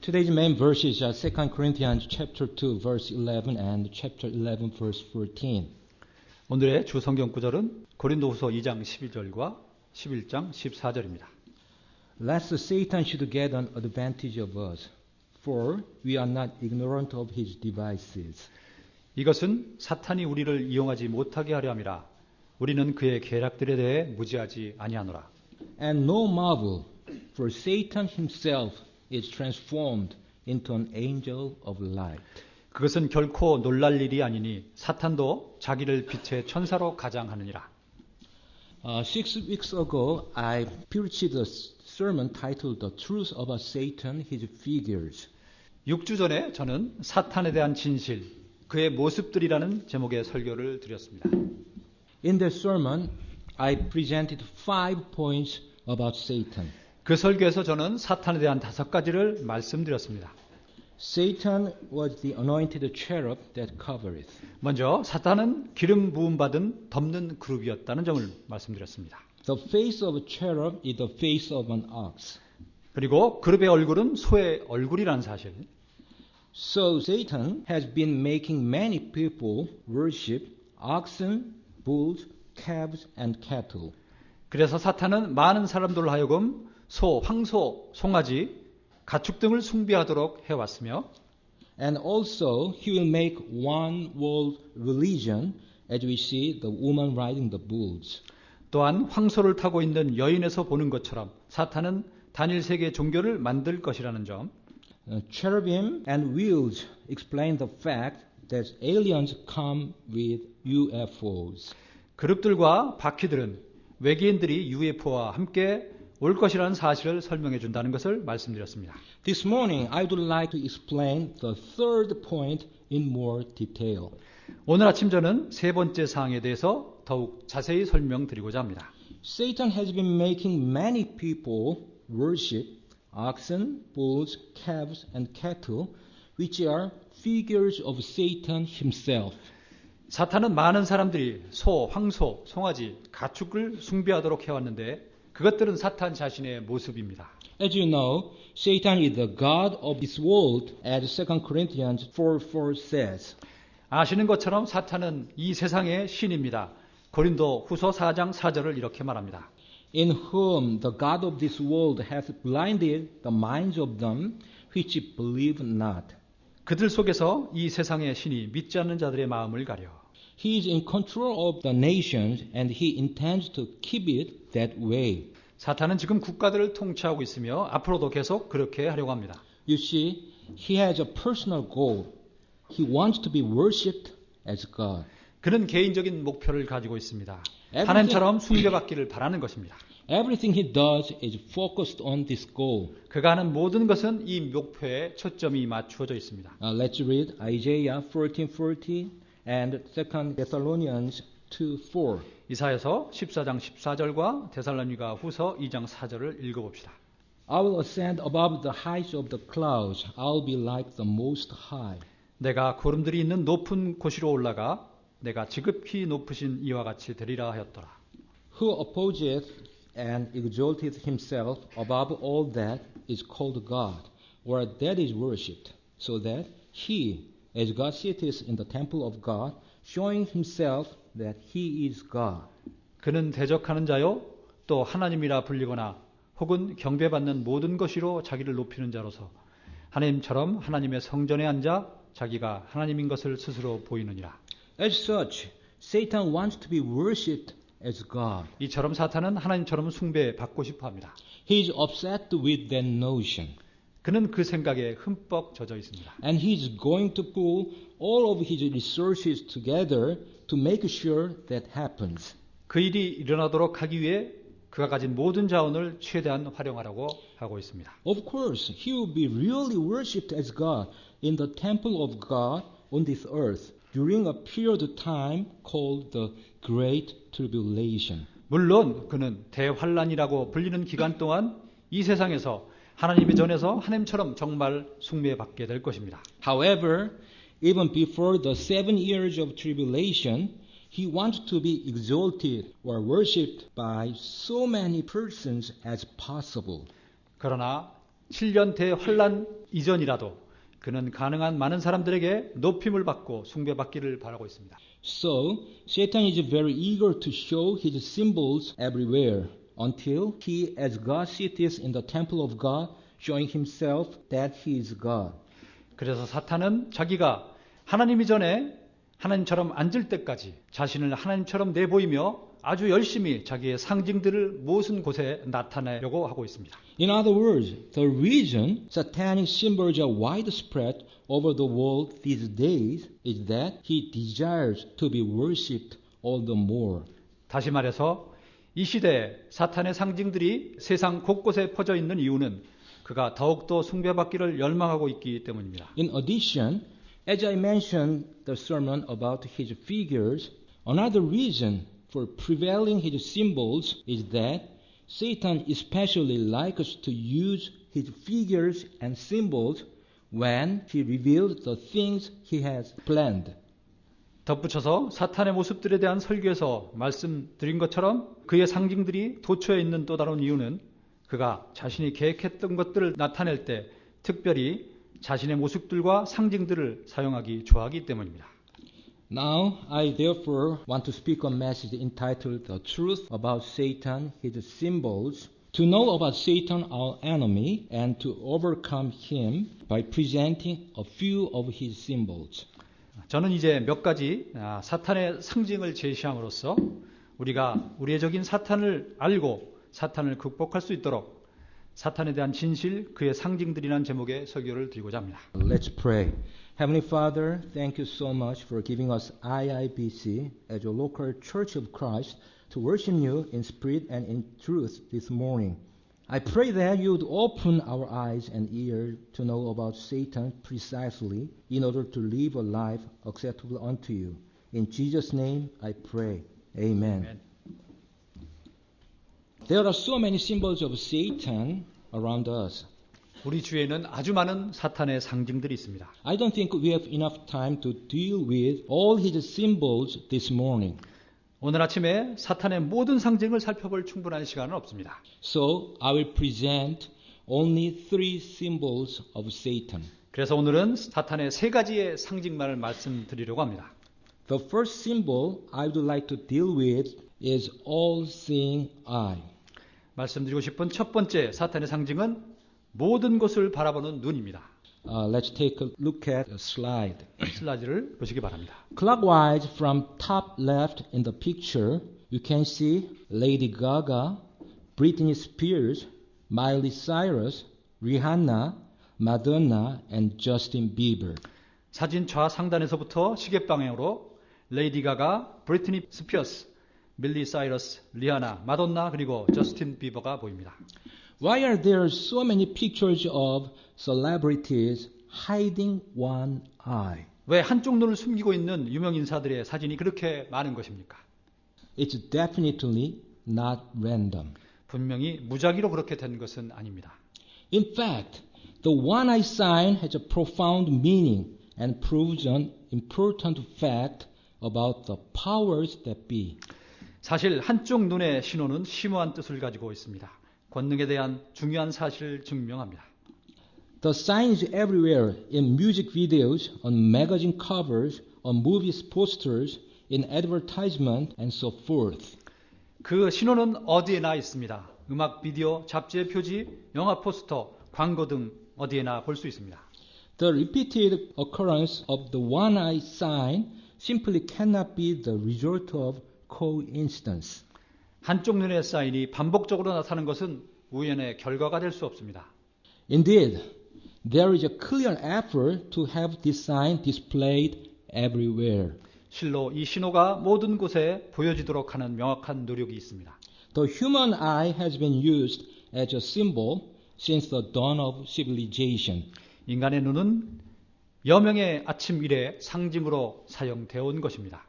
Today's main verses are 2 Corinthians chapter 2 verse 11 and chapter 11 verse 14. 오늘의 주 성경 구절은 고린도후서 2장 12절과 11장 14절입니다. Lest Satan should get an advantage of us, for we are not ignorant of his devices. 이것은 사탄이 우리를 이용하지 못하게 하려 함이라. 우리는 그의 계략들에 대해 무지하지 아니하노라. And no marvel, for Satan himself is transformed into an angel of light. 그것은 결코 놀랄 일이 아니니 사탄도 자기를 빛의 천사로 가장하느니라. 6 weeks ago, I preached a sermon titled "The Truth About Satan, His Figures." 6주 전에 저는 사탄에 대한 진실, 그의 모습들이라는 제목의 설교를 드렸습니다. In that sermon, I presented 5 points about Satan. 그 설교에서 저는 사탄에 대한 5가지를 말씀드렸습니다. Satan was the anointed cherub that covereth. 먼저 사탄은 기름 부음 받은 덮는 그룹이었다는 점을 말씀드렸습니다. The face of a cherub is the face of an ox. 그리고 그룹의 얼굴은 소의 얼굴이라는 사실. So Satan has been making many people worship oxen, bulls, calves, and cattle. 그래서 사탄은 많은 사람들로 하여금 소, 황소, 송아지, 가축 등을 숭배하도록 해왔으며 And also he will make one world religion as we see the woman riding the bulls. 또한 황소를 타고 있는 여인에서 보는 것처럼 사탄은 단일 세계 종교를 만들 것이라는 점. Cherubim and wheels explain the fact that aliens come with UFOs. 그룹들과 바퀴들은 외계인들이 UFO와 함께 올 것이라는 사실을 설명해 준다는 것을 말씀드렸습니다. This morning I would like to explain the third point in more detail. 오늘 아침 저는 세 번째 사항에 대해서 더욱 자세히 설명드리고자 합니다. Satan has been making many people worship oxen, bulls, calves, and cattle, which are figures of Satan himself. 사탄은 많은 사람들이 소, 황소, 송아지, 가축을 숭배하도록 해왔는데 그것들은 사탄 자신의 모습입니다. As you know, Satan is the god of this world, as 2 Corinthians 4:4 says. 아시는 것처럼 사탄은 이 세상의 신입니다. 고린도 후서 4장 4절을 이렇게 말합니다. In whom the god of this world hath blinded the minds of them which believe not. 그들 속에서 이 세상의 신이 믿지 않는 자들의 마음을 가려. He is in control of the nations and he intends to keep it that way. 사탄은 지금 국가들을 통치하고 있으며 앞으로도 계속 그렇게 하려고 합니다. You see, he has a personal goal. He wants to be worshipped as God. 그는 개인적인 목표를 가지고 있습니다. 하나님처럼 숭배받기를 바라는 것입니다. Everything he does is focused on this goal. 그가 하는 모든 것은 이 목표에 초점이 맞추어져 있습니다. Let's read Isaiah 14:40 and 2 Thessalonians 2:4. 이사야서 14장 14절과 데살로니가 후서 2장 4절을 읽어봅시다. I will ascend above the heights of the clouds. I'll be like the Most High. 내가 구름들이 있는 높은 곳으로 올라가 내가 지극히 높으신 이와 같이 되리라 하였더라. Who opposeth and exalteth himself above all that is called God, or that is worshipped, so that he, as God sitteth in the temple of God, showing himself that he is God. 그는 대적하는 자요 또 하나님이라 불리거나 혹은 경배받는 모든 것으로 자기를 높이는 자로서 하나님처럼 하나님의 성전에 앉아 자기가 하나님인 것을 스스로 보이느니라. As such, Satan wants to be worshipped as God. 이처럼 사탄은 하나님처럼 숭배받고 싶어 합니다. He is obsessed with that notion. 그는 그 생각에 흠뻑 젖어 있습니다. And he is going to pull all of his resources together to make sure that happens. 그 일이 일어나도록 하기 위해 그가 가진 모든 자원을 최대한 활용하려고 하고 있습니다. Of course, he will be really worshipped as God in the temple of God on this earth during a period of time called the Great Tribulation. 물론 그는 대환란이라고 불리는 기간 동안 이 세상에서 하나님의 전에서 하나님처럼 정말 숭배받게 될 것입니다. However, even before the 7 years of tribulation, he wants to be exalted or worshipped by so many persons as possible. 그러나 7년 대환란 이전이라도 그는 가능한 많은 사람들에게 높임을 받고 숭배받기를 바라고 있습니다. So, Satan is very eager to show his symbols everywhere until he, as God sits in the temple of God, showing himself that he is God. 그래서 사탄은 자기가 하나님 이전에 하나님처럼 앉을 때까지 자신을 하나님처럼 내보이며 아주 열심히 자기의 상징들을 모든 곳에 나타내려고 하고 있습니다. In other words, the reason satanic symbols are widespread over the world these days is that he desires to be worshipped all the more. 다시 말해서 이 시대에 사탄의 상징들이 세상 곳곳에 퍼져 있는 이유는 그가 더욱더 숭배받기를 열망하고 있기 때문입니다. In addition, as I mentioned the sermon about his figures, another reason for prevailing his symbols is that Satan especially likes to use his figures and symbols when he reveals the things he has planned. 덧붙여서 사탄의 모습들에 대한 설교에서 말씀드린 것처럼 그의 상징들이 도처에 있는 또 다른 이유는 그가 자신이 계획했던 것들을 나타낼 때 특별히 자신의 모습들과 상징들을 사용하기 좋아하기 때문입니다. Now, I therefore want to speak a message entitled The Truth About Satan, His Symbols, to know about Satan, our enemy, and to overcome him by presenting a few of his symbols. 저는 이제 몇 가지 사탄의 상징을 제시함으로써 우리가 우리의 사탄을 알고 사탄을 극복할 수 있도록 사탄에 대한 진실, 그의 상징들이라는 제목의 설교를 드리고자 합니다. Let's pray. Heavenly Father, thank you so much for giving us IIBC as a local church of Christ to worship you in spirit and in truth this morning. I pray that you would open our eyes and ears to know about Satan precisely in order to live a life acceptable unto you. In Jesus' name I pray. Amen. Amen. There are so many symbols of Satan around us. 우리 주위에는 아주 많은 사탄의 상징들이 있습니다. I don't think we have enough time to deal with all his symbols this morning. 오늘 아침에 사탄의 모든 상징을 살펴볼 충분한 시간은 없습니다. So I will present only 3 symbols of Satan. 그래서 오늘은 사탄의 3가지의 상징만을 말씀드리려고 합니다. The first symbol I would like to deal with is all-seeing eye. 말씀드리고 싶은 첫 번째 사탄의 상징은 모든 것을 바라보는 눈입니다. Let's take a look at the slide. 슬라이드를 보시기 바랍니다. Clockwise from top left in the picture, you can see Lady Gaga, Britney Spears, Miley Cyrus, Rihanna, Madonna, and Justin Bieber. 사진 좌상단에서부터 시계 방향으로 레이디 가가, 브리트니 스피어스, 밀리 사이러스, 리아나, 마돈나 그리고 저스틴 비버가 보입니다. Why are there so many pictures of celebrities hiding one eye? 왜 한쪽 눈을 숨기고 있는 유명 인사들의 사진이 그렇게 많은 것입니까? It's definitely not random. 분명히 무작위로 그렇게 된 것은 아닙니다. In fact, the one-eye sign has a profound meaning and proves an important fact about the powers that be. 사실 한쪽 눈의 신호는 심오한 뜻을 가지고 있습니다. 권능에 대한 중요한 사실을 증명합니다. The sign is everywhere in music videos, on magazine covers, on movies posters, in advertisement, and so forth. 그 신호는 어디에나 있습니다. 음악 비디오, 잡지의 표지, 영화 포스터, 광고 등 어디에나 볼 수 있습니다. The repeated occurrence of the one-eye sign simply cannot be the result of coincidence. 한쪽 눈의 사인이 반복적으로 나타나는 것은 우연의 결과가 될 수 없습니다. Indeed, there is a clear effort to have this sign displayed everywhere. 실로 이 신호가 모든 곳에 보여지도록 하는 명확한 노력이 있습니다. The human eye has been used as a symbol since the dawn of civilization. 인간의 눈은 여명의 아침 이래 상징으로 사용되어 온 것입니다.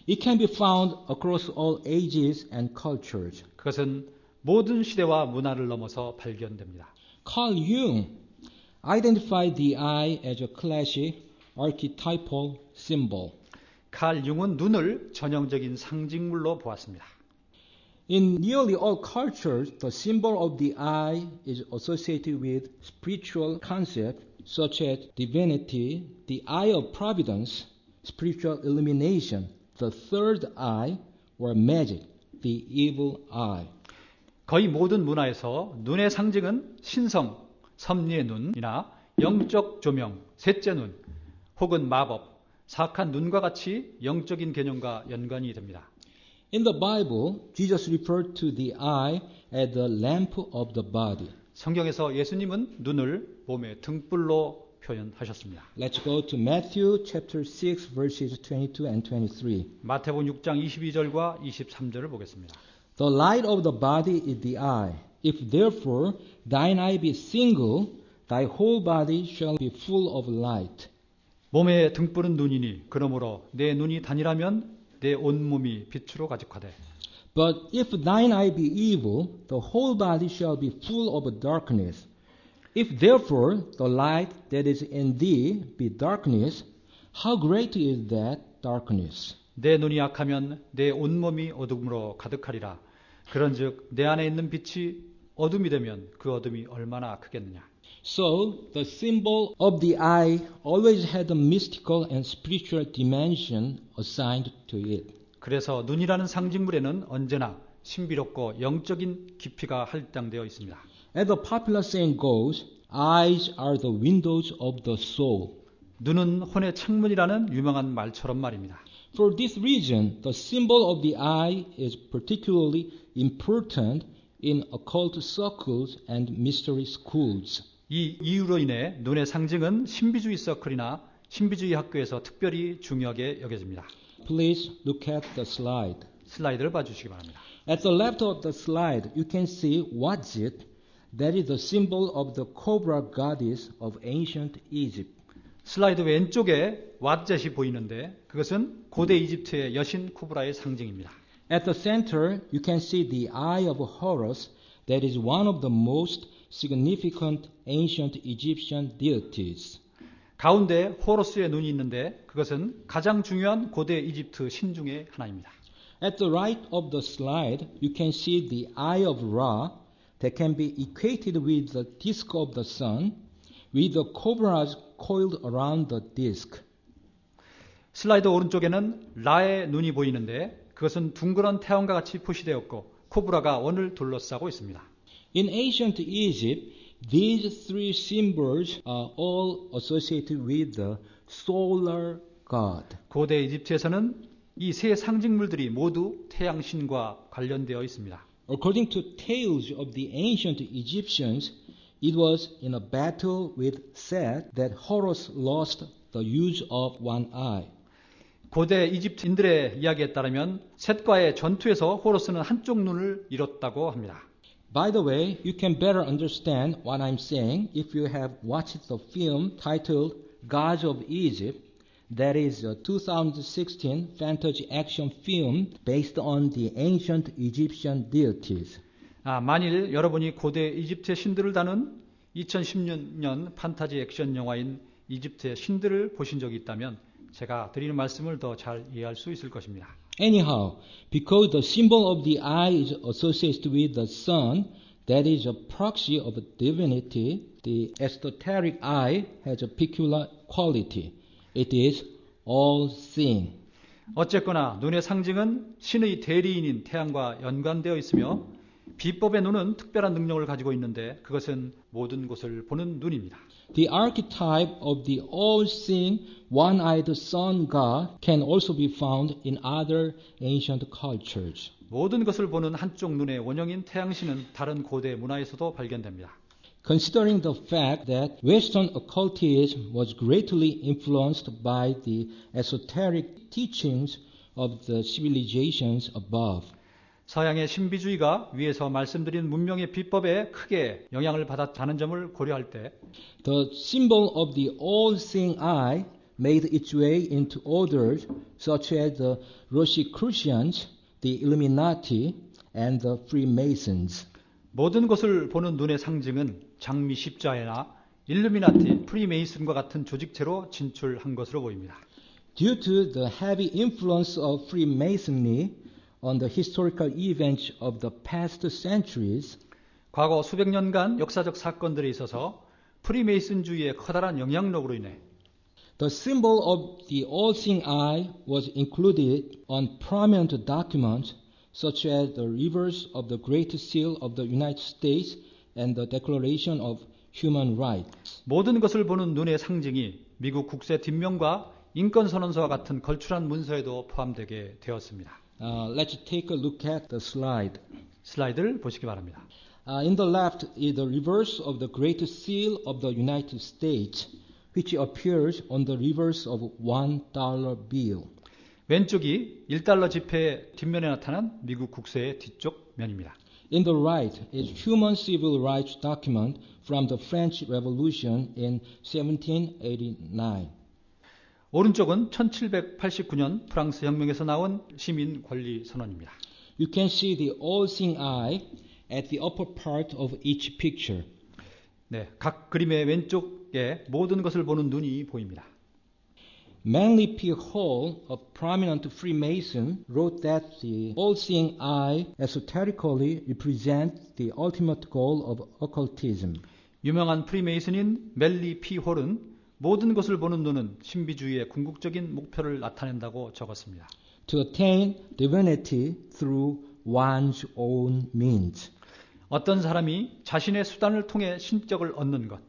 It can be found across all ages and cultures. 그것은 모든 시대와 문화를 넘어서 발견됩니다. Carl Jung identified the eye as a classic archetypal symbol. 칼 융은 눈을 전형적인 상징물로 보았습니다. In nearly all cultures, the symbol of the eye is associated with spiritual concepts such as divinity, the eye of providence, spiritual illumination, the third eye, or magic, the evil eye. 거의 모든 문화에서 눈의 상징은 신성, 섭리의 눈이나 영적 조명, 셋째 눈, 혹은 마법, 사악한 눈과 같이 영적인 개념과 연관이 됩니다. In the Bible, Jesus referred to the eye as the lamp of the body. 성경에서 예수님은 눈을 몸의 등불로 표현하셨습니다. Let's go to Matthew chapter 6 verses 22 and 23. 마태복음 6장 22절과 23절을 보겠습니다. The light of the body is the eye. If therefore thine eye be single, thy whole body shall be full of light. 몸의 등불은 눈이니 그러므로 내 눈이 단일하면 내 온몸이 빛으로 가득하되. But if thine eye be evil, the whole body shall be full of darkness. If therefore the light that is in thee be darkness, how great is that darkness? 내 눈이 악하면 내 온몸이 어둠으로 가득하리라. 그런즉 내 안에 있는 빛이 어둠이 되면 그 어둠이 얼마나 크겠느냐. So the symbol of the eye always had a mystical and spiritual dimension assigned to it. 그래서 눈이라는 상징물에는 언제나 신비롭고 영적인 깊이가 할당되어 있습니다. As the popular saying goes, eyes are the windows of the soul. 눈은 혼의 창문이라는 유명한 말처럼 말입니다. For this reason, the symbol of the eye is particularly important in occult circles and mystery schools. 이 이유로 인해 눈의 상징은 신비주의 서클이나 신비주의 학교에서 특별히 중요하게 여겨집니다. Please look at the slide. 슬라이드를 봐주시기 바랍니다. At the left of the slide, you can see Wadjet. That is the symbol of the cobra goddess of ancient Egypt. 슬라이드 왼쪽에 왓젯이 보이는데 그것은 고대 이집트의 여신 코브라의 상징입니다. At the center, you can see the eye of Horus. That is one of the most significant ancient Egyptian deities. 가운데 호러스의 눈이 있는데 그것은 가장 중요한 고대 이집트 신 중의 하나입니다. At the right of the slide, you can see the eye of Ra that can be equated with the disk of the sun, with the cobras coiled around the disk. 슬라이드 오른쪽에는 라의 눈이 보이는데 그것은 둥그런 태양과 같이 표시되었고 코브라가 원을 둘러싸고 있습니다. In ancient Egypt, these three symbols are all associated with the solar god. 고대 이집트에서는 이 세 상징물들이 모두 태양신과 관련되어 있습니다. According to tales of the ancient Egyptians, it was in a battle with Set that Horus lost the use of one eye. 고대 이집트인들의 이야기에 따르면 셋과의 전투에서 호러스는 한쪽 눈을 잃었다고 합니다. By the way, you can better understand what I'm saying if you have watched the film titled Gods of Egypt. That is a 2016 fantasy action film based on the ancient Egyptian deities. 만일 여러분이 고대 이집트의 신들을 다룬 2016년 판타지 액션 영화인 이집트의 신들을 보신 적이 있다면 제가 드리는 말씀을 더 잘 이해할 수 있을 것입니다. Anyhow, because the symbol of the eye is associated with the sun, that is a proxy of divinity, the esoteric eye has a peculiar quality. It is all-seeing. 어쨌거나 눈의 상징은 신의 대리인인 태양과 연관되어 있으며 비법의 눈은 특별한 능력을 가지고 있는데 그것은 모든 곳을 보는 눈입니다. The archetype of the all-seeing, one-eyed sun god can also be found in other ancient cultures. 모든 것을 보는 한쪽 눈의 원형인 태양신은 다른 고대 문화에서도 발견됩니다. Considering the fact that Western occultism was greatly influenced by the esoteric teachings of the civilizations above, 서양의 신비주의가 위에서 말씀드린 문명의 비법에 크게 영향을 받았다는 점을 고려할 때 the symbol of the all-seeing eye made its way into orders such as the Rosicrucians, the Illuminati, and the Freemasons. 모든 것을 보는 눈의 상징은 장미 십자회나 일루미나티, 프리메이슨과 같은 조직체로 진출한 것으로 보입니다. Due to the heavy influence of Freemasonry, on the historical events of the past centuries, 과거 수백 년간 역사적 사건들에 있어서 프리메이슨주의의 커다란 영향력으로 인해 the symbol of the all-seeing eye was included on prominent documents such as the reverse of the Great Seal of the United States and the Declaration of Human Rights. 모든 것을 보는 눈의 상징이 미국 국세 뒷면과 인권선언서와 같은 걸출한 문서에도 포함되게 되었습니다. Let's take a look at the slide. 슬라이드를 보시기 바랍니다. In the left is the reverse of the Great Seal of the United States, which appears on the reverse of $1 bill. 왼쪽이 1달러 지폐의 뒷면에 나타난 미국 국세의 뒤쪽 면입니다. In the right is Human Civil Rights document from the French Revolution in 1789. 오른쪽은 1789년 프랑스 혁명에서 나온 시민 권리 선언입니다. You can see the all-seeing eye at the upper part of each picture. 네, 각 그림의 왼쪽에 모든 것을 보는 눈이 보입니다. Manly P. Hall, a prominent Freemason, wrote that the all-seeing eye esoterically represents the ultimate goal of occultism. 유명한 프리메이슨인 멜리 P. 홀은 모든 것을 보는 눈은 신비주의의 궁극적인 목표를 나타낸다고 적었습니다. To attain divinity through one's own means. 어떤 사람이 자신의 수단을 통해 신적을 얻는 것.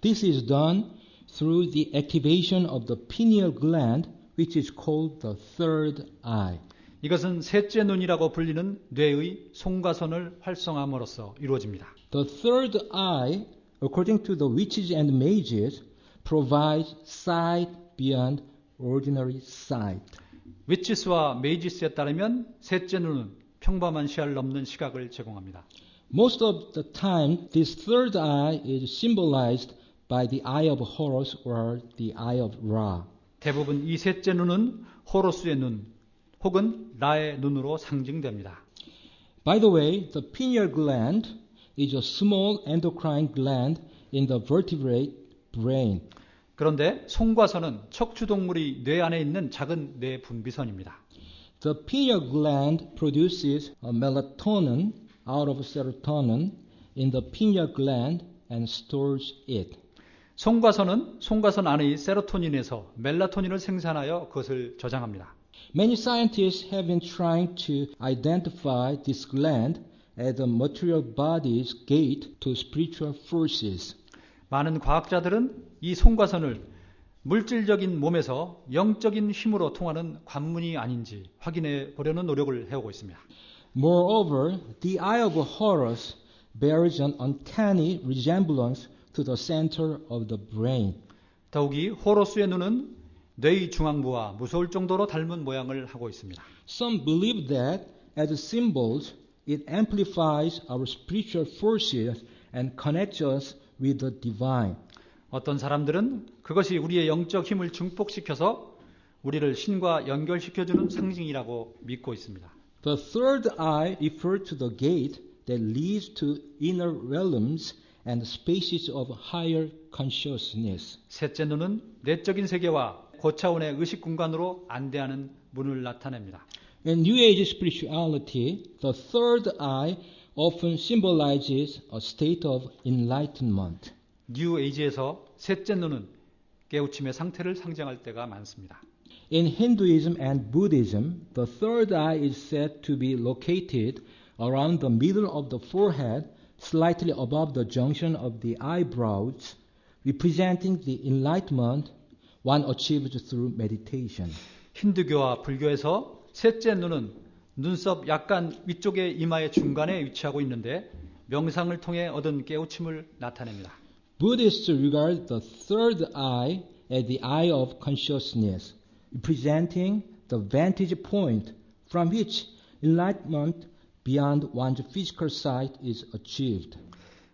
This is done through the activation of the pineal gland, which is called the third eye. 이것은 셋째 눈이라고 불리는 뇌의 송가선을 활성화함으로써 이루어집니다. The third eye, according to the witches and mages, provides sight beyond ordinary sight. 위치스와 메이지스에 따르면 셋째 눈은 평범한 시야를 넘는 시각을 제공합니다. Most of the time, this third eye is symbolized by the eye of Horus or the eye of Ra. 대부분 이 셋째 눈은 호로스의 눈 혹은 라의 눈으로 상징됩니다. By the way, the pineal gland is a small endocrine gland in the vertebrate brain. 그런데 송과선은 척추동물이 뇌 안에 있는 작은 뇌 분비선입니다. The pineal gland produces a melatonin out of serotonin in the pineal gland and stores it. 송과선은 송과선 안의 세로토닌에서 멜라토닌을 생산하여 그것을 저장합니다. Many scientists have been trying to identify this gland as the material body's gate to spiritual forces. 많은 과학자들은 이 송과선을 물질적인 몸에서 영적인 힘으로 통하는 관문이 아닌지 확인해 보려는 노력을 해오고 있습니다. Moreover, the eye of Horus bears an uncanny resemblance to the center of the brain. 더욱이 호로스의 눈은 뇌의 중앙부와 무서울 정도로 닮은 모양을 하고 있습니다. Some believe that as symbols, it amplifies our spiritual forces and connects us with the divine. 어떤 사람들은 그것이 우리의 영적 힘을 증폭시켜서 우리를 신과 연결시켜주는 상징이라고 믿고 있습니다. The third eye refers to the gate that leads to inner realms and spaces of higher consciousness. 셋째 눈은 내적인 세계와 고차원의 의식 공간으로 안대하는 문을 나타냅니다. In New Age spirituality, the third eye often symbolizes a state of enlightenment. 뉴 에이지에서 셋째 눈은 깨우침의 상태를 상징할 때가 많습니다. In Hinduism and Buddhism, the third eye is said to be located around the middle of the forehead, slightly above the junction of the eyebrows, representing the enlightenment one achieves through meditation. 힌두교와 불교에서 셋째 눈은 눈썹 약간 위쪽의 이마의 중간에 위치하고 있는데 명상을 통해 얻은 깨우침을 나타냅니다. Buddhists regard the third eye as the eye of consciousness, representing the vantage point from which enlightenment beyond one's physical sight is achieved.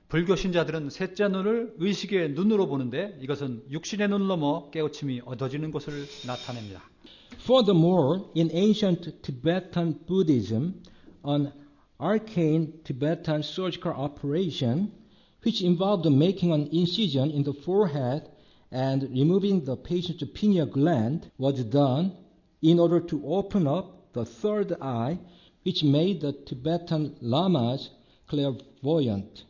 불교 신자들은 셋째 눈을 의식의 눈으로 보는데 이것은 육신의 눈을 넘어 깨우침이 얻어지는 것을 나타냅니다. Furthermore, in ancient Tibetan Buddhism, an arcane Tibetan surgical operation, which involved making an incision in the forehead and removing the patient's pineal gland, was done in order to open up the third eye, which made the Tibetan lamas clairvoyant.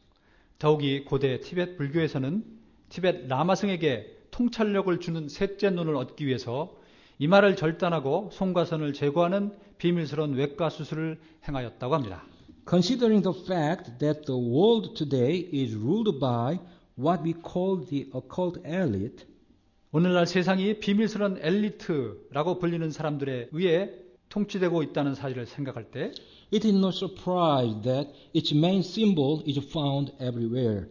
더욱이 고대 티벳 불교에서는 티벳 라마승에게 통찰력을 주는 셋째 눈을 얻기 위해서 이마를 절단하고 송과선을 제거하는 비밀스러운 외과 수술을 행하였다고 합니다. Considering the fact that the world today is ruled by what we call the occult elite, 오늘날 세상이 비밀스러운 엘리트라고 불리는 사람들에 의해 통치되고 있다는 사실을 생각할 때 it is no surprise that its main symbol is found everywhere.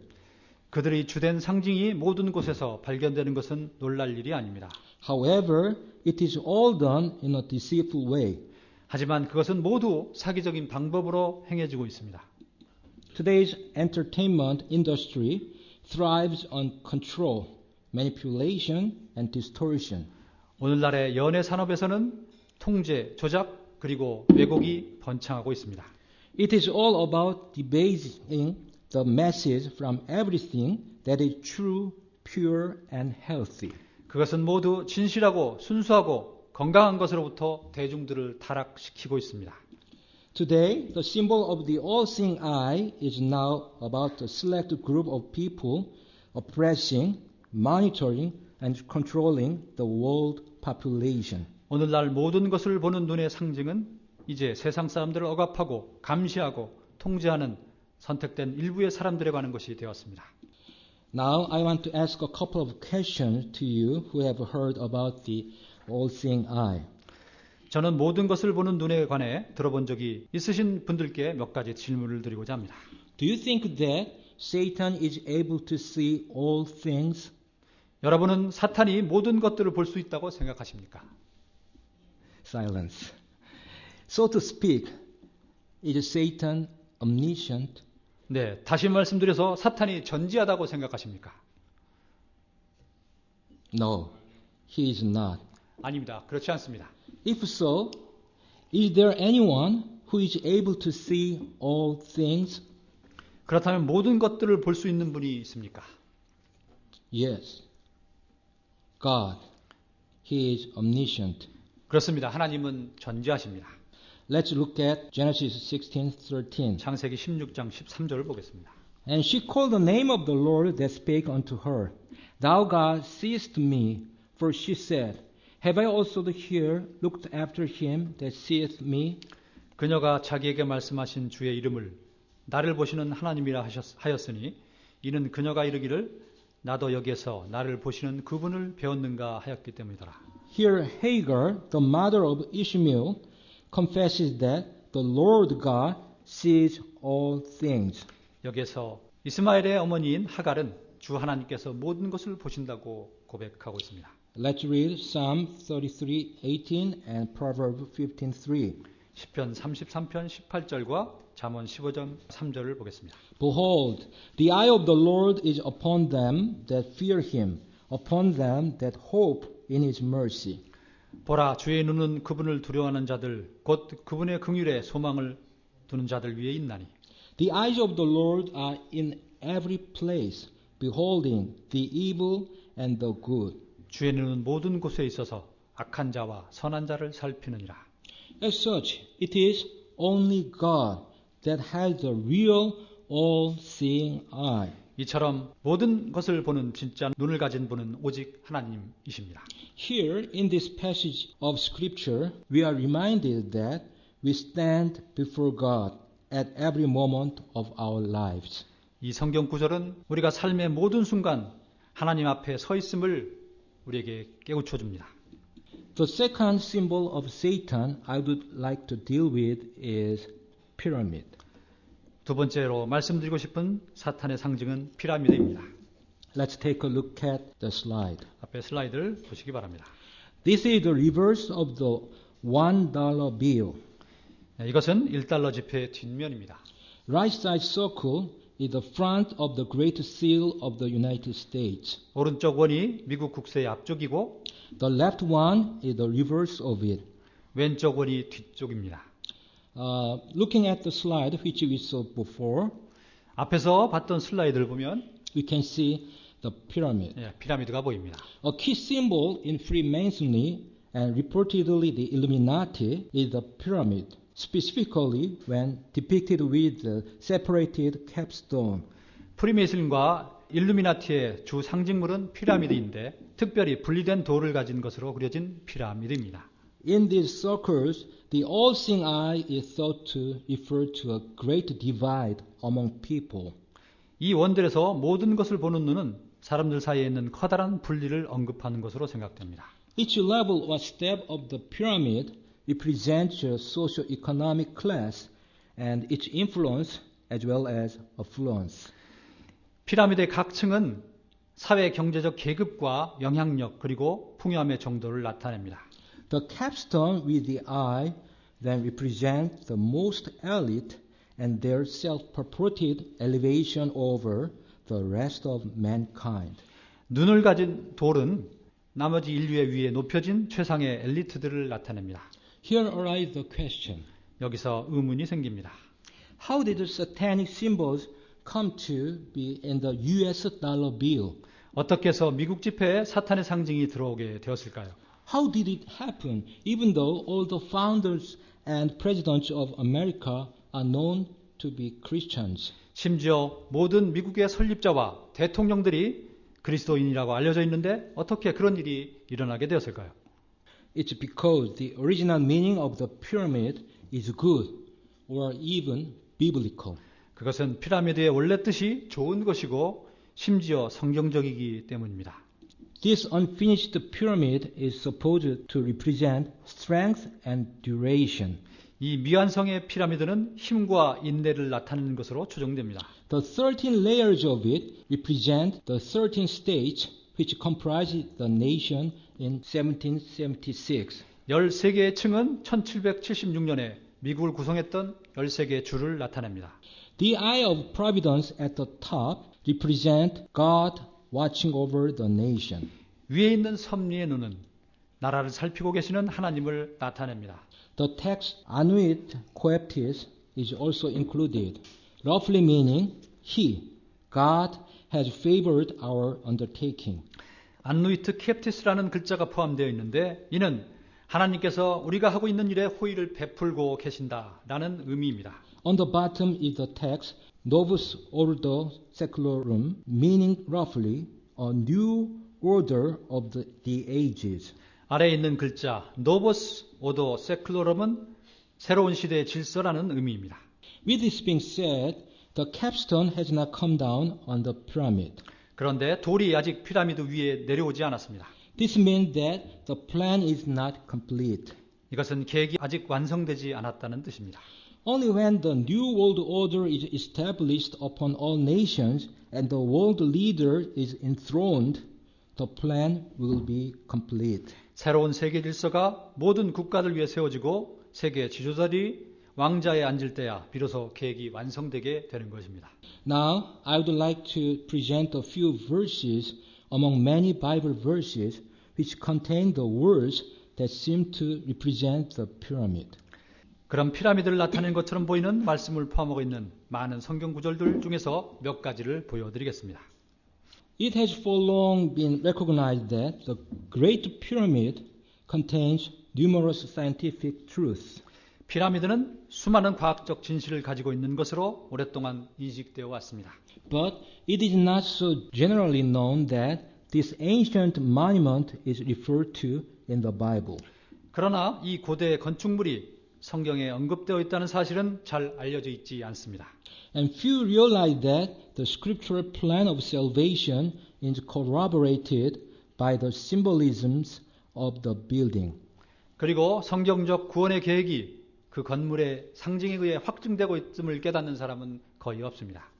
그들의 주된 상징이 모든 곳에서 발견되는 것은 놀랄 일이 아닙니다. However, it is all done in a deceitful way. 하지만 그것은 모두 사기적인 방법으로 행해지고 있습니다. Today's entertainment industry thrives on control, manipulation, and distortion. 오늘날의 연예 산업에서는 통제, 조작, 그리고 왜곡이 번창하고 있습니다. It is all about debasing the masses from everything that is true, pure, and healthy. 그것은 모두 진실하고 순수하고 건강한 것으로부터 대중들을 타락시키고 있습니다. Today, the symbol of the all-seeing eye is now about a select group of people oppressing, monitoring, and controlling the world population. 오늘날 모든 것을 보는 눈의 상징은 이제 세상 사람들을 억압하고 감시하고 통제하는 선택된 일부의 사람들에 관한 것이 되었습니다. Now, I want to ask a couple of questions to you who have heard about the all-seeing eye. 저는 모든 것을 보는 눈에 관해 들어본 적이 있으신 분들께 몇 가지 질문을 드리고자 합니다. Do you think that Satan is able to see all things? 여러분은 사탄이 모든 것들을 볼 수 있다고 생각하십니까? Silence. So to speak, is Satan omniscient? 네, 다시 말씀드려서 사탄이 전지하다고 생각하십니까? No, he is not. 아닙니다. 그렇지 않습니다. If so, is there anyone who is able to see all things? 그렇다면 모든 것들을 볼 수 있는 분이 있습니까? Yes. God, he is omniscient. 그렇습니다. 하나님은 전지하십니다. Let's look at Genesis 16:13. 창세기 16장 13절을 보겠습니다. And she called the name of the Lord that spake unto her. Thou God seest me, for she said, Have I also here looked after him that seeth me? 그녀가 자기에게 말씀하신 주의 이름을 나를 보시는 하나님이라 하였으니 이는 그녀가 이르기를 나도 여기에서 나를 보시는 그분을 배웠는가 하였기 때문이더라. Here Hagar, the mother of Ishmael, confesses that the Lord God sees all things. 여기에서 이스마엘의 어머니인 하갈은 주 하나님께서 모든 것을 보신다고 고백하고 있습니다. Let's read Psalm 33:18 and Proverbs 15:3. 시편 33편 18절과 잠언 15장 3절을 보겠습니다. Behold, the eye of the Lord is upon them that fear him, upon them that hope in his mercy. 보라, 주의 눈은 그분을 두려워하는 자들, 곧 그분의 긍휼에 소망을 두는 자들 위에 있나니. The eyes of the Lord are in every place, beholding the evil and the good. 주의 눈은 모든 곳에 있어서 악한 자와 선한 자를 살피느니라. As such, it is only God that has the real all-seeing eye. 이처럼 모든 것을 보는 진짜 눈을 가진 분은 오직 하나님이십니다. Here in this passage of Scripture, we are reminded that we stand before God at every moment of our lives. 이 성경 구절은 우리가 삶의 모든 순간 하나님 앞에 서 있음을 우리에게 깨우쳐 줍니다. The second symbol of Satan I would like to deal with is pyramid. 두 번째로 말씀드리고 싶은 사탄의 상징은 피라미드입니다. Let's take a look at the slide. 앞에 슬라이드를 보시기 바랍니다. This is the reverse of the $1 bill. 이것은 1달러 지폐의 뒷면입니다. Right side circle is the front of the Great Seal of the United States. 오른쪽 원이 미국 국세의 앞쪽이고 The left one is the reverse of it. 왼쪽 원이 뒤쪽입니다. Looking at the slide which we saw before, 앞에서 봤던 슬라이드를 보면 we can see the pyramid. 피라미드가 보입니다. A key symbol in Freemasonry and reportedly the Illuminati is the pyramid. specifically when depicted with the separated capstone. 프리메이슨과 일루미나티의 주 상징물은 피라미드인데 특별히 분리된 돌을 가진 것으로 그려진 피라미드입니다. In these circles, the all-seeing eye is thought to refer to a great divide among people. 이 원들에서 모든 것을 보는 눈은 사람들 사이에 있는 커다란 분리를 언급하는 것으로 생각됩니다. Each level or step of the pyramid represents a socio-economic class and its influence as well as affluence. 피라미드의 각 층은 사회 경제적 계급과 영향력 그리고 풍요함의 정도를 나타냅니다. The capstone with the eye then represents the most elite and their self-purported elevation over the rest of mankind. 눈을 가진 돌은 나머지 인류의 위에 높여진 최상의 엘리트들을 나타냅니다. Here arises the question. 여기서 의문이 생깁니다. How did the satanic symbols come to be in the US dollar bill? 어떻게 해서 미국 지폐에 사탄의 상징이 들어오게 되었을까요? How did it happen even though all the founders and presidents of America are known to be Christians? 심지어 모든 미국의 설립자와 대통령들이 그리스도인이라고 알려져 있는데 어떻게 그런 일이 일어나게 되었을까요? It's because the original meaning of the pyramid is good or even biblical. 그것은 피라미드의 원래 뜻이 좋은 것이고 심지어 성경적이기 때문입니다. This unfinished pyramid is supposed to represent strength and duration. 이 미완성의 피라미드는 힘과 인내를 나타내는 것으로 추정됩니다. The 13 layers of it represent the 13 states which comprised the nation in 1776. 13개의 층은 1776년에 미국을 구성했던 13개의 주를 나타냅니다. The eye of providence at the top represent God watching over the nation. 위에 있는 섭리의 눈은 나라를 살피고 계시는 하나님을 나타냅니다. The text Anuit Coeptis is also included, roughly meaning He, God, has favored our undertaking. 안누이트 캡티스라는 글자가 포함되어 있는데 이는 하나님께서 우리가 하고 있는 일에 호의를 베풀고 계신다라는 의미입니다. On the bottom is the text Novus Ordo Secularum, meaning roughly a new order of the ages. 아래에 있는 글자 노보스 오도 세클로럼은 새로운 시대의 질서라는 의미입니다. With this being said, the capstone has not come down on the pyramid. 그런데 돌이 아직 피라미드 위에 내려오지 않았습니다. This means that the plan is not complete. 이것은 계획이 아직 완성되지 않았다는 뜻입니다. Only when the new world order is established upon all nations and the world leader is enthroned, the plan will be complete. 새로운 세계 질서가 모든 국가들 위해 세워지고 세계 지도자들이 왕자에 앉을 때야 비로소 계획이 완성되게 되는 것입니다. Now, I would like to present a few verses among many Bible verses which contain the words that seem to represent the pyramid. 그럼 피라미드를 나타낸 것처럼 보이는 말씀을 포함하고 있는 많은 성경 구절들 중에서 몇 가지를 보여드리겠습니다. It has for long been recognized that the Great Pyramid contains numerous scientific truths. 피라미드는 수많은 과학적 진실을 가지고 있는 것으로 오랫동안 인식되어 왔습니다. But it is not so generally known that this ancient monument is referred to in the Bible. 그러나 이 고대 건축물이 성경에 언급되어 있다는 사실은 잘 알려져 있지 않습니다. And few realize that the scriptural plan of salvation is corroborated by the symbolisms of the building. 그리고 성경적 구원의 계획이 그 건물의 상징에 의해 확증되고 있음을 깨닫는 사람은 거의 없습니다.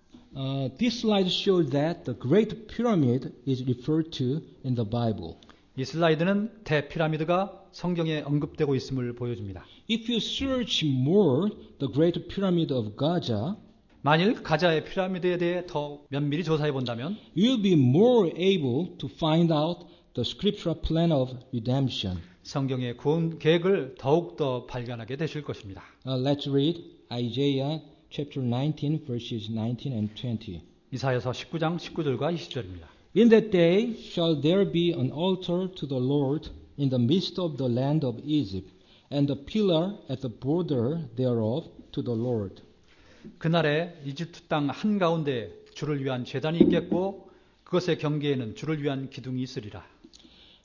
This slide shows that the Great Pyramid is referred to in the Bible. 이 슬라이드는 대피라미드가 성경에 언급되고 있음을 보여줍니다. If you search more the Great Pyramid of Gaza, 만일 가자의 피라미드에 대해 더 면밀히 조사해 본다면 you'll be more able to find out the scriptural plan of redemption. 성경의 구원 계획을 더욱더 발견하게 되실 것입니다. Let's read Isaiah chapter 19 verses 19 and 20. 이사야서 19장 19절과 20절입니다. In that day shall there be an altar to the Lord in the midst of the land of Egypt, and the pillar at the border thereof to the Lord. 그날에 이집트 땅 한가운데 주를 위한 제단이 있겠고 그것의 경계에는 주를 위한 기둥이 있으리라.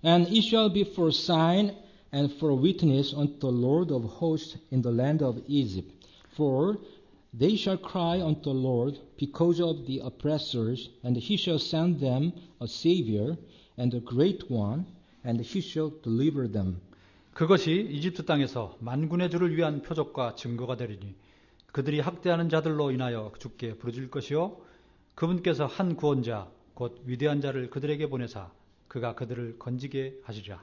And it shall be for a sign and for a witness unto the Lord of hosts in the land of Egypt. For they shall cry unto the Lord because of the oppressors, and he shall send them a Savior and a great one, and he shall deliver them. 그것이 이집트 땅에서 만군의 주를 위한 표적과 증거가 되리니 그들이 학대하는 자들로 인하여 주께 부르짖을 것이요 그분께서 한 구원자 곧 위대한 자를 그들에게 보내사 그가 그들을 건지게 하시리라.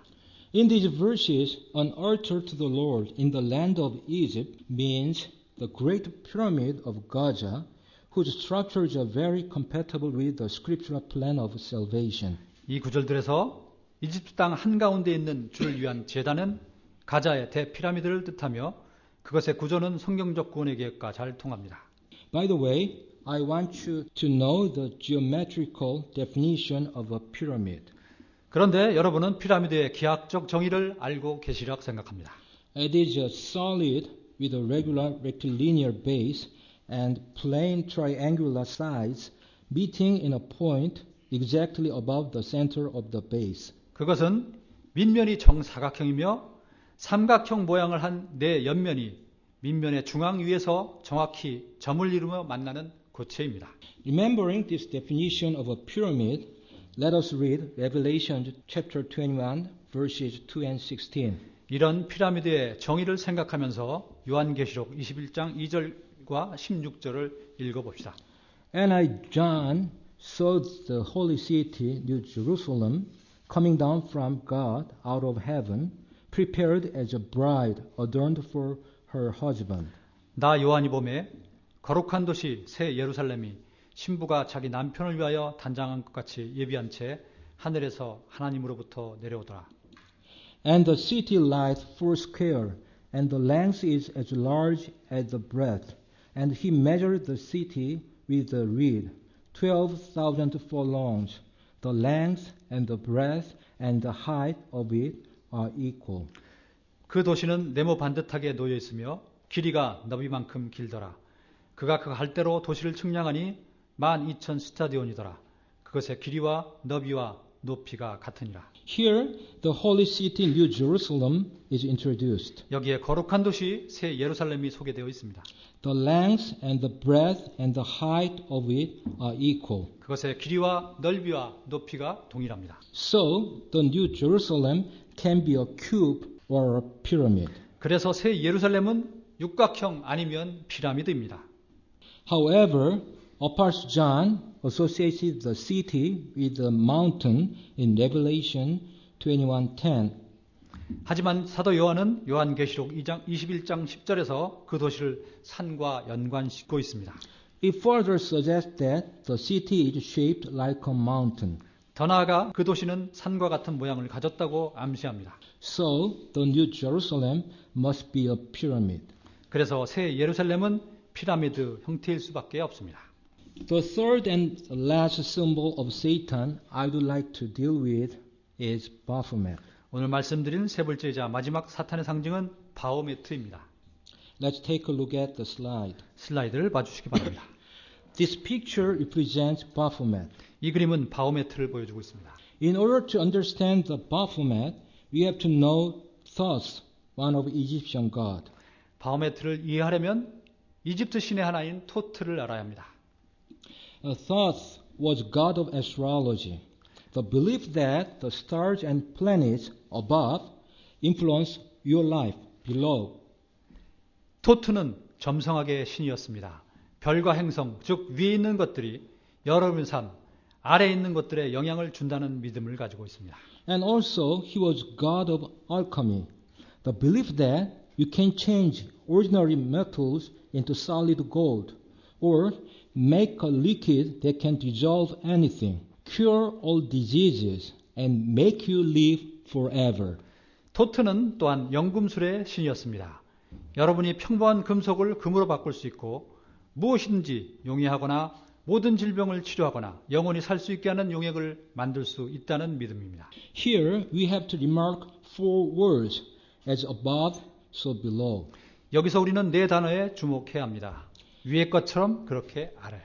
In these verses, an altar to the Lord in the land of Egypt means the great pyramid of Gaza, whose structures are very compatible with the scriptural plan of salvation. 이 구절들에서 이집트 땅 한가운데 있는 주를 위한 제단은 가자의 대피라미드를 뜻하며 그것의 구조는 성경적 구원의 계획과 잘 통합니다. By the way, I want you to know the geometrical definition of a pyramid. 그런데 여러분은 피라미드의 기하학적 정의를 알고 계시리라고 생각합니다. It is a solid with a regular rectilinear base and plain triangular sides meeting in a point exactly above the center of the base. 그것은 밑면이 정사각형이며 삼각형 모양을 한 네 옆면이 밑면의 중앙 위에서 정확히 점을 이루며 만나는 고체입니다. Remembering this definition of a pyramid, let us read Revelation chapter 21 verses 2 and 16. 이런 피라미드의 정의를 생각하면서 요한계시록 21장 2절과 16절을 읽어봅시다. And I, John, saw the holy city, New Jerusalem, coming down from God out of heaven, prepared as a bride adorned for her husband. 나 요한이 보매 거룩한 도시 새 예루살렘이 신부가 자기 남편을 위하여 단장한 것 같이 예비한 채 하늘에서 하나님으로부터 내려오더라. And the city lieth foursquare, and the length is as large as the breadth. And he measured the city with a reed, 12,000 furlongs. The length and the breadth and the height of it are equal. 그 도시는 네모 반듯하게 놓여 있으며 길이가 너비만큼 길더라. 그가 그 갈대로 도시를 측량하니 12,000 스타디온이더라. 그것의 길이와 너비와 높이가 같으니라. Here, the holy city, New Jerusalem, is introduced. 여기에 거룩한 도시 새 예루살렘이 소개되어 있습니다. The length and the breadth and the height of it are equal. 그것의 길이와 넓이와 높이가 동일합니다. So, the New Jerusalem can be a cube or a pyramid. 그래서 새 예루살렘은 육각형 아니면 피라미드입니다. However, Apostle John associated the city with the mountain in Revelation 21:10. 하지만 사도 요한은 요한계시록 21장 10절에서 그 도시를 산과 연관짓고 있습니다. It further suggests that the city is shaped like a mountain. 더 나아가 그 도시는 산과 같은 모양을 가졌다고 암시합니다. So, the New Jerusalem must be a pyramid. 그래서 새 예루살렘은 피라미드 형태일 수밖에 없습니다. The third and last symbol of Satan I would like to deal with is Baphomet. 오늘 말씀드린 세 번째이자 마지막 사탄의 상징은 바오메트입니다. Let's take a look at the slide. 슬라이드를 봐주시기 바랍니다. This picture represents Baphomet. 이 그림은 바오메트를 보여주고 있습니다. In order to understand the Baphomet, we have to know Thoth, one of Egyptian god. 바오메트를 이해하려면 이집트 신의 하나인 토트를 알아야 합니다. Thoth was god of astrology. The belief that the stars and planets above influence your life below. 토트는 점성학의 신이었습니다. 별과 행성, 즉 위에 있는 것들이 여러분의 삶, 아래에 있는 것들에 영향을 준다는 믿음을 가지고 있습니다. And also he was god of alchemy. The belief that you can change ordinary metals into solid gold or make a liquid that can dissolve anything, cure all diseases, and make you live forever. 토트는 또한 연금술의 신이었습니다. 여러분이 평범한 금속을 금으로 바꿀 수 있고 무엇이든지 용이하거나 모든 질병을 치료하거나 영원히 살 수 있게 하는 용액을 만들 수 있다는 믿음입니다. Here we have to remark four words as above, so below. 여기서 우리는 네 단어에 주목해야 합니다. 위의 것처럼 그렇게 아래.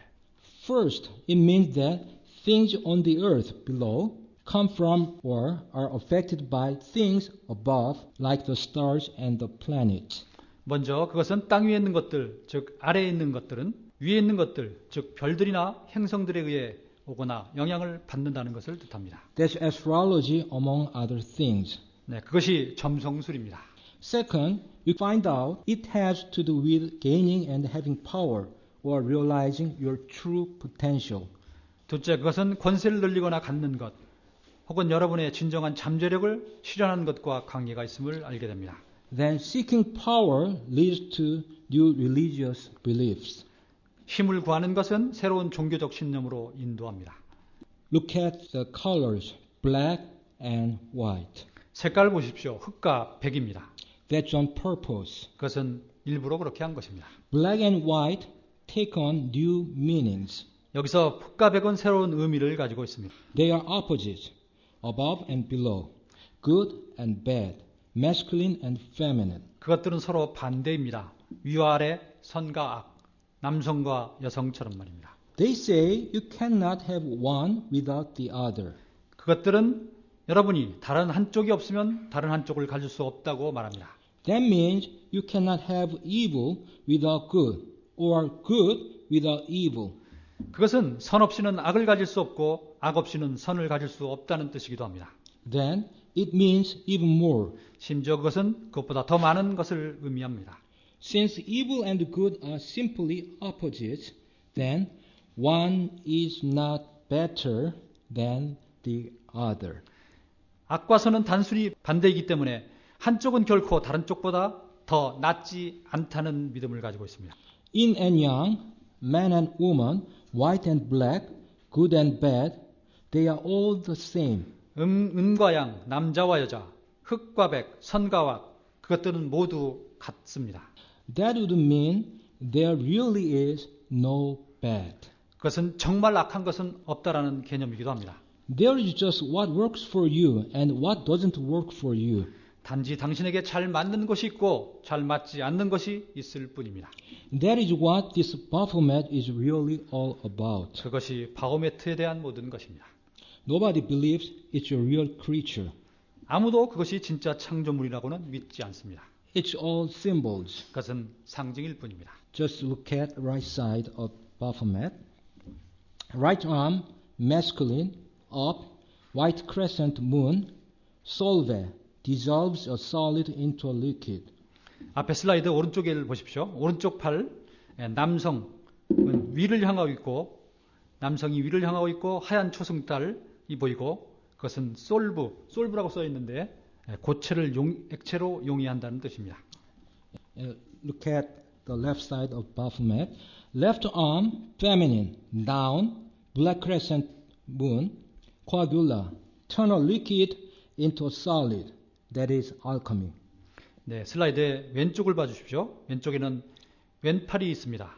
First, it means that things on the earth below come from or are affected by things above, like the stars and the planets. 먼저 그것은 땅 위에 있는 것들, 즉 아래에 있는 것들은 위에 있는 것들, 즉 별들이나 행성들에 의해 오거나 영향을 받는다는 것을 뜻합니다. That's astrology among other things. 네, 그것이 점성술입니다. Second, you find out it has to do with gaining and having power or realizing your true potential. 둘째, 그것은 권세를 늘리거나 갖는 것, 혹은 여러분의 진정한 잠재력을 실현하는 것과 관계가 있음을 알게 됩니다. Then seeking power leads to new religious beliefs. 힘을 구하는 것은 새로운 종교적 신념으로 인도합니다. Look at the colors, black and white. 색깔 보십시오. 흑과 백입니다. That's on purpose. 그것은 일부러 그렇게 한 것입니다. Black and white take on new meanings. 여기서 흑과 백은 새로운 의미를 가지고 있습니다. They are opposites, above and below, good and bad, masculine and feminine. 그것들은 서로 반대입니다. 위와 아래, 선과 악, 남성과 여성처럼 말입니다. They say you cannot have one without the other. 그것들은 여러분이 다른 한쪽이 없으면 다른 한쪽을 가질 수 없다고 말합니다. That means you cannot have evil without good, or good without evil. 그것은 선 없이는 악을 가질 수 없고 악 없이는 선을 가질 수 없다는 뜻이기도 합니다. Then it means even more. 심지어 그것은 그것보다 더 많은 것을 의미합니다. Since evil and good are simply opposites, then one is not better than the other. 악과 선은 단순히 반대이기 때문에 한쪽은 결코 다른 쪽보다 더 낫지 않다는 믿음을 가지고 있습니다. Yin and yang, man and woman, white and black, good and bad, they are all the same. 음과 양, 남자와 여자, 흑과 백, 선과 악, 그것들은 모두 같습니다. That would mean there really is no bad. 그것은 정말 악한 것은 없다라는 개념이기도 합니다. There is just what works for you and what doesn't work for you. 단지 당신에게 잘 맞는 것이 있고 잘 맞지 않는 것이 있을 뿐입니다. That is what this Baphomet is really all about. 그것이 바오메트에 대한 모든 것입니다. Nobody believes it's a real creature. 아무도 그것이 진짜 창조물이라고는 믿지 않습니다. It's all symbols. 그것은 상징일 뿐입니다. Just look at right side of Baphomet. Right arm, masculine, up, white crescent moon, solve, dissolves a solid into a liquid. 앞에 슬라이드 오른쪽을 보십시오. 오른쪽 팔, 남성은 위를 향하고 있고 남성이 위를 향하고 있고 하얀 초승달이 보이고 그것은 솔브라고 써 있는데 고체를 액체로 용이한다는 뜻입니다. Look at the left side of Baphomet. Left arm, feminine, down, black crescent moon, coagula, turn a liquid into a solid. That is alchemy. 네, 슬라이드의 왼쪽을 봐주십시오. 왼쪽에는 왼팔이 있습니다.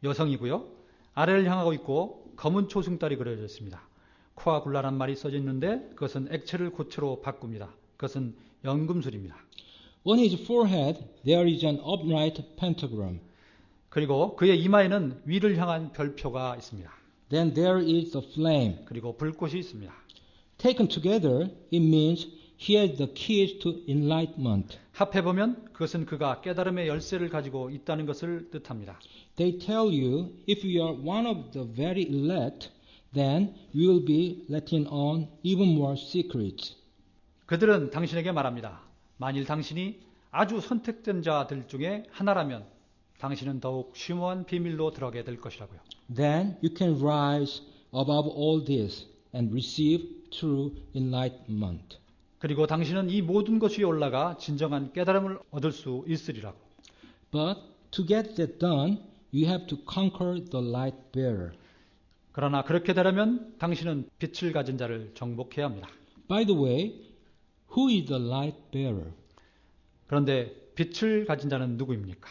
여성이고요. 아래를 향하고 있고 검은 초승달이 그려져 있습니다. 코아굴라란 말이 써져 있는데 그것은 액체를 고체로 바꿉니다. 그것은 연금술입니다. On his forehead there is an upright pentagram. 그리고 그의 이마에는 위를 향한 별표가 있습니다. Then there is the flame. 그리고 불꽃이 있습니다. Taken together, it means he has the keys to enlightenment. 합해보면 그것은 그가 깨달음의 열쇠를 가지고 있다는 것을 뜻합니다. They tell you if you are one of the very elect, then you will be letting on even more secrets. 그들은 당신에게 말합니다. 만일 당신이 아주 선택된 자들 중에 하나라면 당신은 더욱 심오한 비밀로 들어가게 될 것이라고요. Then you can rise above all this and receive true enlightenment. 그리고 당신은 이 모든 것 위에 올라가 진정한 깨달음을 얻을 수 있으리라고. But to get that done, you have to conquer the light bearer. 그러나 그렇게 되려면 당신은 빛을 가진 자를 정복해야 합니다. By the way, who is the light bearer? 그런데 빛을 가진 자는 누구입니까?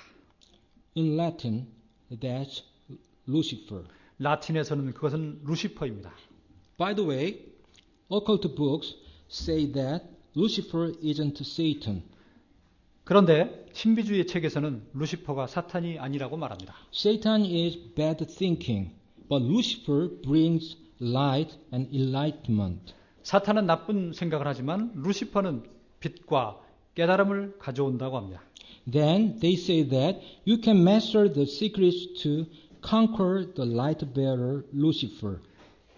In Latin, that's Lucifer. 라틴에서는 그것은 루시퍼입니다. By the way, occult books say that Lucifer isn't Satan. 그런데 신비주의 책에서는 루시퍼가 사탄이 아니라고 말합니다. Satan is bad thinking, but Lucifer brings light and enlightenment. 사탄은 나쁜 생각을 하지만 루시퍼는 빛과 깨달음을 가져온다고 합니다. Then they say that you can master the secrets to conquer the light bearer Lucifer.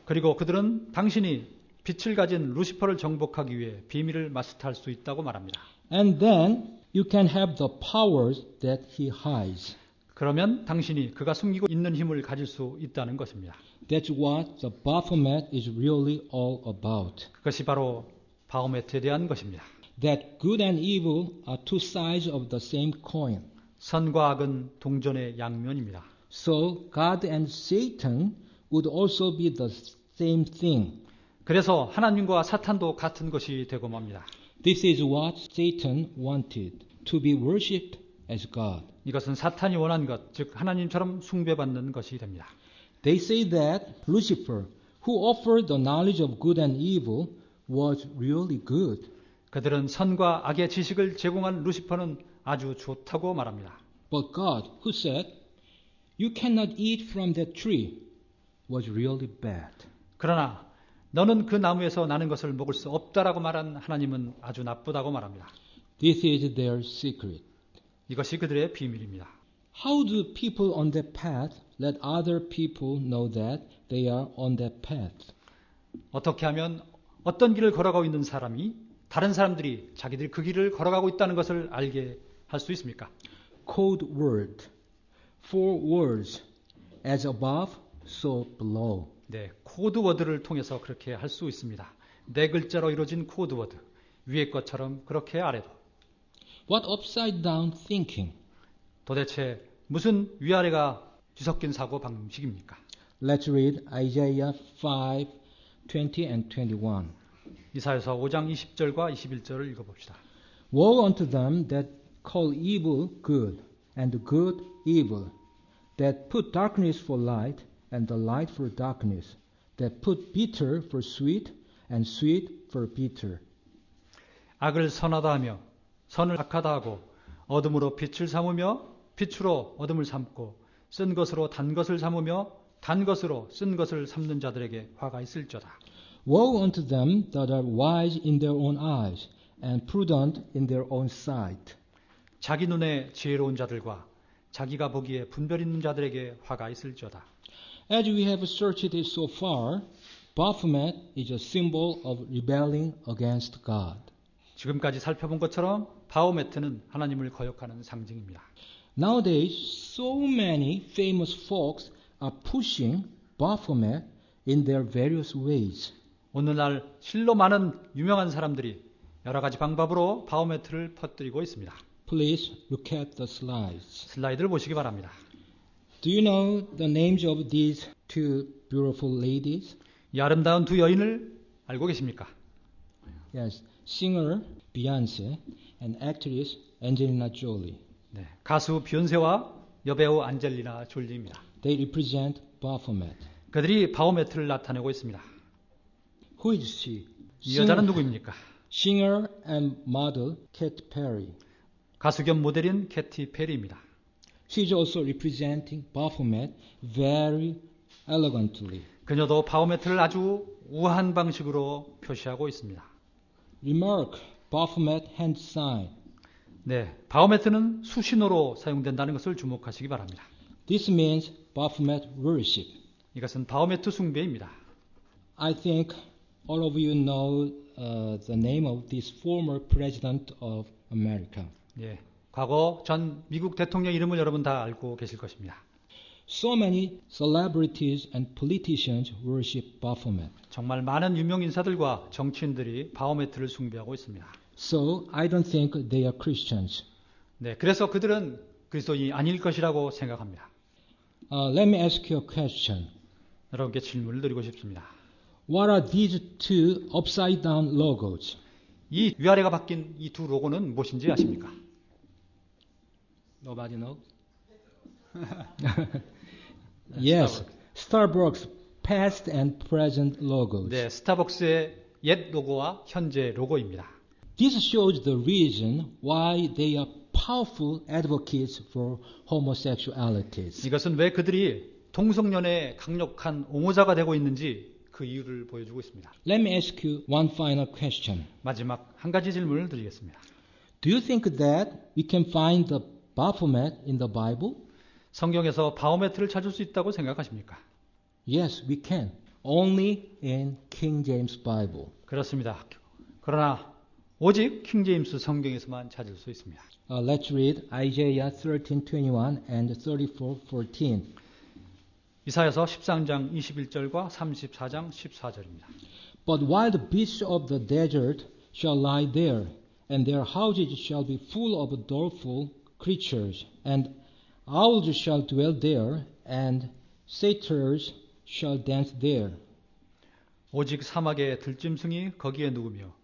그리고 그들은 당신이 빛을 가진 루시퍼를 정복하기 위해 비밀을 마스터할 수 있다고 말합니다. And then you can have the powers that he hides. 그러면 당신이 그가 숨기고 있는 힘을 가질 수 있다는 것입니다. That's what the Baphomet is really all about. 그것이 바로 바오메트에 대한 것입니다. That good and evil are two sides of the same coin. 선과 악은 동전의 양면입니다. So God and Satan would also be the same thing. 그래서 하나님과 사탄도 같은 것이 되고 맙니다. This is what Satan wanted, to be worshipped as God. 이것은 사탄이 원한 것, 즉 하나님처럼 숭배받는 것이 됩니다. They say that Lucifer, who offered the knowledge of good and evil, was really good. 그들은 선과 악의 지식을 제공한 루시퍼는 아주 좋다고 말합니다. But God, who said, you cannot eat from that tree, was really bad. 그러나 너는 그 나무에서 나는 것을 먹을 수 없다라고 말한 하나님은 아주 나쁘다고 말합니다. This is their secret. 이것이 그들의 비밀입니다. How do people on that path let other people know that they are on that path? 어떻게 하면 어떤 길을 걸어가고 있는 사람이 다른 사람들이 자기들이 그 길을 걸어가고 있다는 것을 알게 할 수 있습니까? Code word. 4 words. As above, so below. 네, 코드워드를 통해서 그렇게 할 수 있습니다. 네 글자로 이루어진 코드워드. 위의 것처럼 그렇게 아래도. What upside down thinking? 도대체 무슨 위아래가 뒤섞인 사고 방식입니까? Let's read Isaiah 5, 20 and 21. 이사야서 5장 20절과 21절을 읽어봅시다. Woe unto them that call evil good, and good evil, that put darkness for light, and the light for darkness, that put bitter for sweet, and sweet for bitter. 악을 선하다 하며 선을 악하다 하고 어둠으로 빛을 삼으며 빛으로 어둠을 삼고 쓴 것으로 단 것을 삼으며 단 것으로 쓴 것을 삼는 자들에게 화가 있을저다. Woe unto them that are wise in their own eyes, and prudent in their own sight. 자기 눈에 지혜로운 자들과 자기가 보기에 분별 있는 자들에게 화가 있을저다. As we have searched it so far, Baphomet is a symbol of rebelling against God. 지금까지 살펴본 것처럼 바오메트는 하나님을 거역하는 상징입니다. Nowadays, so many famous folks are pushing Baphomet in their various ways. 오늘날 실로 많은 유명한 사람들이 여러 가지 방법으로 바오메트를 퍼뜨리고 있습니다. Please look at the slides. 슬라이드를 보시기 바랍니다. Do you know the names of these two beautiful ladies? 이 아름다운 두 여인을 알고 계십니까? Yes, singer Beyonce and actress Angelina Jolie. 네, 가수 비욘세와 여배우 안젤리나 졸리입니다. They represent Baphomet. 그들이 바오메트를 나타내고 있습니다. Who is she? 이 여자는 누구입니까? Singer and model Katy Perry. 가수 겸 모델인 캐티 페리입니다. She is also representing Baphomet very elegantly. 그녀도 바오메트를 아주 우아한 방식으로 표시하고 있습니다. Remark Baphomet hand sign. 네, 바오메트는 수신호로 사용된다는 것을 주목하시기 바랍니다. This means Baphomet worship. 이것은 바오메트 숭배입니다. I think all of you know the name of this former president of America. 예, 과거 전 미국 대통령 이름을 여러분 다 알고 계실 것입니다. So many celebrities and politicians worship Baphomet. 정말 많은 유명 인사들과 정치인들이 바오메트를 숭배하고 있습니다. So I don't think they are Christians. 네, 그래서 그들은 그리스도인이 아닐 것이라고 생각합니다. Let me ask you a question. 여러분께 질문을 드리고 싶습니다. What are these two upside down logos? 이 위아래가 바뀐 이 두 로고는 무엇인지 아십니까? Nobody knows? Yes, Starbucks past and present logos. 네, 스타벅스의 옛 로고와 현재 로고입니다. This shows the reason why they are powerful advocates for homosexualities. 이것은 왜 그들이 동성연애의 강력한 옹호자가 되고 있는지 그 이유를 보여주고 있습니다. Let me ask you one final question. 마지막 한 가지 질문을 드리겠습니다. Do you think that we can find the Baphomet in the Bible? 성경에서 바오메트를 찾을 수 있다고 생각하십니까? Yes, we can. Only in King James Bible. 그렇습니다. 그러나 오직 킹제임스 성경에서만 찾을 수 있습니다. Let's read Isaiah 13:21 and 34:14. 이사야서 13장 21절과 34장 14절입니다. But while the beasts of the desert shall lie there, and their houses shall be full of doleful creatures, and owls shall dwell there, and satyrs shall dance there. 오직 사막의 들짐승이 거기에 누우며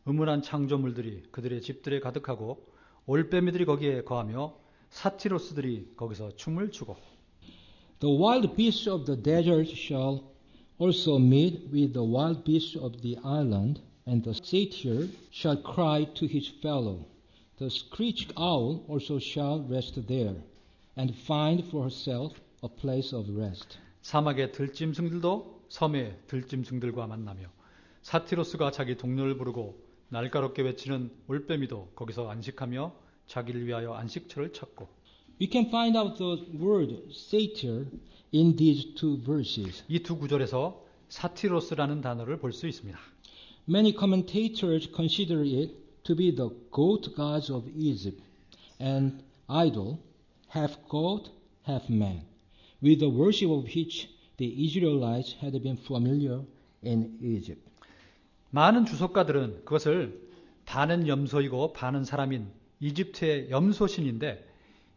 음울한 창조물들이 그들의 집들에 가득하고 올빼미들이 거기에 거하며 사티로스들이 거기서 춤을 추고 The wild beasts of the desert shall also meet with the wild beasts of the island, and the satyr shall cry to his fellow. The screech owl also shall rest there, and find for herself a place of rest. 사막의 들짐승들도 섬의 들짐승들과 만나며 사티로스가 자기 동료를 부르고 날카롭게 외치는 올빼미도 거기서 안식하며 자기를 위하여 안식처를 찾고 We can find out the word satyr in these two verses. 이 두 구절에서 사티로스라는 단어를 볼 수 있습니다. Many commentators consider it to be the goat gods of Egypt, an idol, half goat, half man, with the worship of which the Israelites had been familiar in Egypt. 많은 주석가들은 그것을 반은 염소이고 반은 사람인 이집트의 염소신인데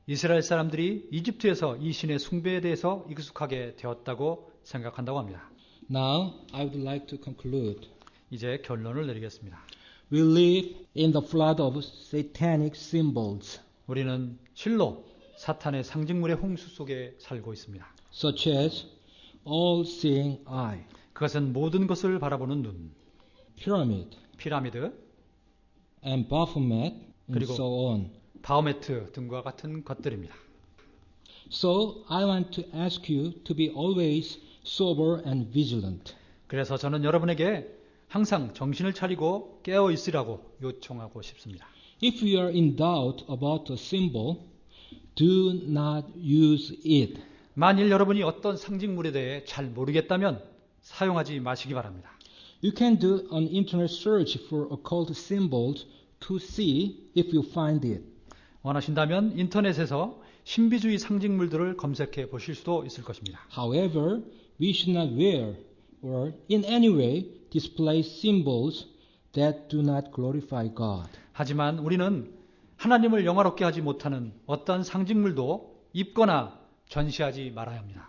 이스라엘 사람들이 이집트에서 이 신의 숭배에 대해서 익숙하게 되었다고 생각한다고 합니다. Now, I would like to conclude. 이제 결론을 내리겠습니다. We live in the flood of satanic symbols, 우리는 실로 사탄의 상징물의 홍수 속에 살고 있습니다. such as all-seeing eye, 그것은 모든 것을 바라보는 눈, pyramid, 피라미드, and Baphomet, and 그리고 so on. 바오메트 등과 같은 것들입니다. So, I want to ask you to be always sober and vigilant. 그래서 저는 여러분에게 항상 정신을 차리고 깨어 있으라고 요청하고 싶습니다. If you are in doubt about a symbol, do not use it. 만일 여러분이 어떤 상징물에 대해 잘 모르겠다면 사용하지 마시기 바랍니다. You can do an internet search for occult symbols to see if you find it. 원하신다면 인터넷에서 신비주의 상징물들을 검색해 보실 수도 있을 것입니다. However, we should not wear or in any way display symbols that do not glorify God. 하지만 우리는 하나님을 영화롭게 하지 못하는 어떤 상징물도 입거나 전시하지 말아야 합니다.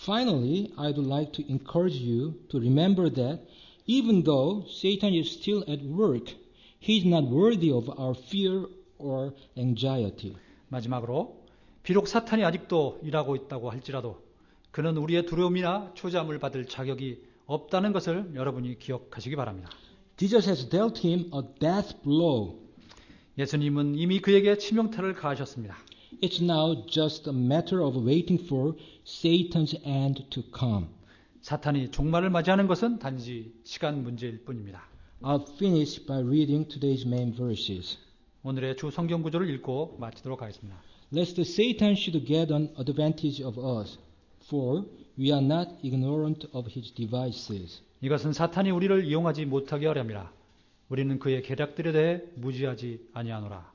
Finally, I would like to encourage you to remember that even though Satan is still at work, he is not worthy of our fear or anxiety. 마지막으로 비록 사탄이 아직도 일하고 있다고 할지라도 그는 우리의 두려움이나 초잠을 받을 자격이 없다는 것을 여러분이 기억하시기 바랍니다. Jesus has dealt him a death blow. 예수님은 이미 그에게 치명타를 가하셨습니다. It's now just a matter of waiting for Satan's end to come. 사탄이 종말을 맞이하는 것은 단지 시간 문제일 뿐입니다. I'll finish by reading today's main verses. 오늘의 주 성경 구절을 읽고 마치도록 하겠습니다. Lest Satan should get an advantage of us, for we are not ignorant of his devices. 이것은 사탄이 우리를 이용하지 못하게 하려 함이라. 우리는 그의 계략들에 대해 무지하지 아니하노라.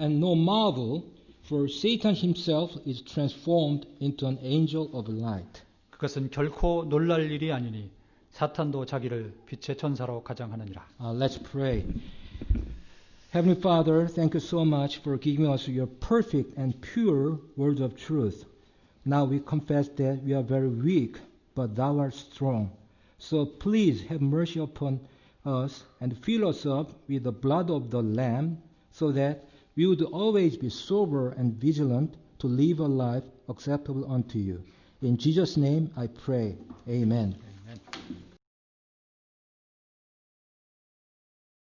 And no marvel, for Satan himself is transformed into an angel of light. 그것은 결코 놀랄 일이 아니니 사탄도 자기를 빛의 천사로 가장하느니라. Let's pray. Heavenly Father, thank you so much for giving us your perfect and pure word of truth. Now we confess that we are very weak, but thou art strong. So please have mercy upon us and fill us up with the blood of the Lamb, so that we would always be sober and vigilant to live a life acceptable unto you. In Jesus' name I pray. Amen.